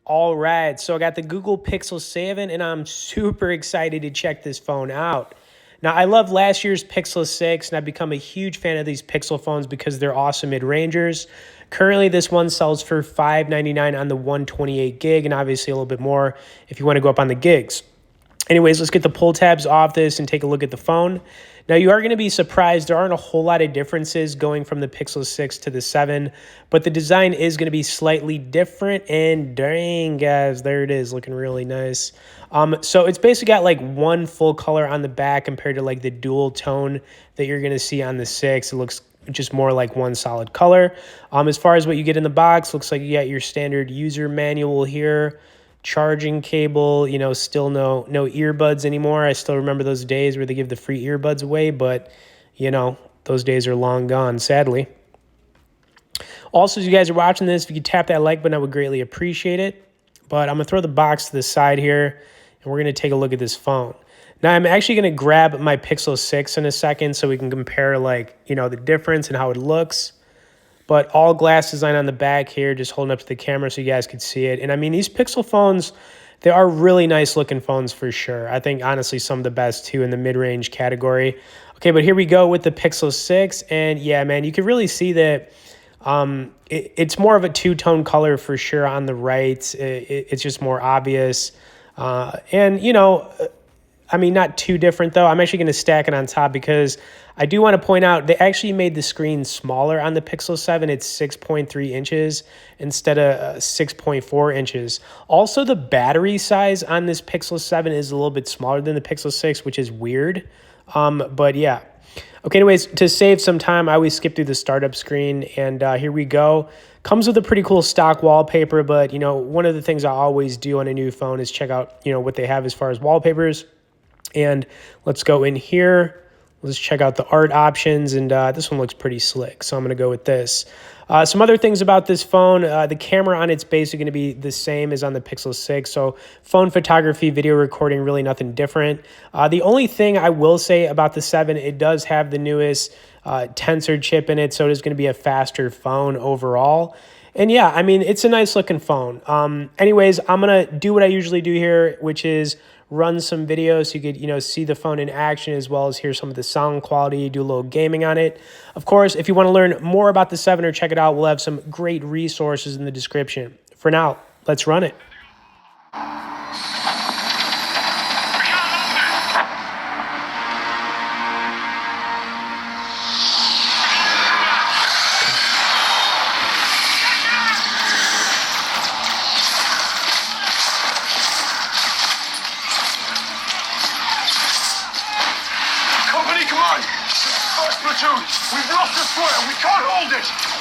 All right, so I got the Google Pixel 7, and I'm super excited to check this phone out. Now, I love last year's Pixel 6, and I've become a huge fan of these Pixel phones because they're awesome mid-rangers. Currently, this one sells for $599 on the 128 gig, and obviously a little bit more if you want to go up on the gigs. Anyways, let's get the pull tabs off this and take a look at the phone. Now, you are going to be surprised. There aren't a whole lot of differences going from the Pixel 6 to the 7, but the design is going to be slightly different. And dang, guys, there it is, looking really nice. So it's basically got like one full color on the back compared to like the dual tone that you're going to see on the 6. It looks just more like one solid color. As far as what you get in the box, looks like you got your standard user manual here. Charging cable, you know, still no earbuds anymore. I still remember those days where they give the free earbuds away, but, you know, those days are long gone, sadly. Also, as you guys are watching this, if you could tap that like button, I would greatly appreciate it. But I'm going to throw the box to the side here, and we're going to take a look at this phone. Now, I'm actually going to grab my Pixel 6 in a second so we can compare, like, you know, the difference and how it looks. But all glass design on the back here, just holding up to the camera so you guys could see it. And I mean, these Pixel phones, they are really nice looking phones for sure. I think honestly some of the best too in the mid-range category. Okay, but here we go with the Pixel 6. And yeah, man, you can really see that it's more of a two-tone color for sure on the right. It's just more obvious. And, you know, I mean, not too different, though. I'm actually going to stack it on top because I do want to point out they actually made the screen smaller on the Pixel 7. It's 6.3 inches instead of 6.4 inches. Also, the battery size on this Pixel 7 is a little bit smaller than the Pixel 6, which is weird. But yeah. Okay, anyways, to save some time, I always skip through the startup screen, and here we go. Comes with a pretty cool stock wallpaper, but, you know, one of the things I always do on a new phone is check out, you know, what they have as far as wallpapers. And let's go in here. Let's check out the art options, and this one looks pretty slick, so I'm going to go with this. Some other things about this phone, the camera on it's basically going to be the same as on the Pixel 6, so phone photography, video recording, really nothing different. The only thing I will say about the 7, it does have the newest Tensor chip in it, so it is going to be a faster phone overall. And yeah, I mean, it's a nice looking phone. Anyways, I'm going to do what I usually do here, which is run some videos so you could, you know, see the phone in action as well as hear some of the sound quality, do a little gaming on it. Of course, if you want to learn more about the 7 or check it out, we'll have some great resources in the description. For now, let's run it. Come on! First platoon! We've lost the square! We can't hold it!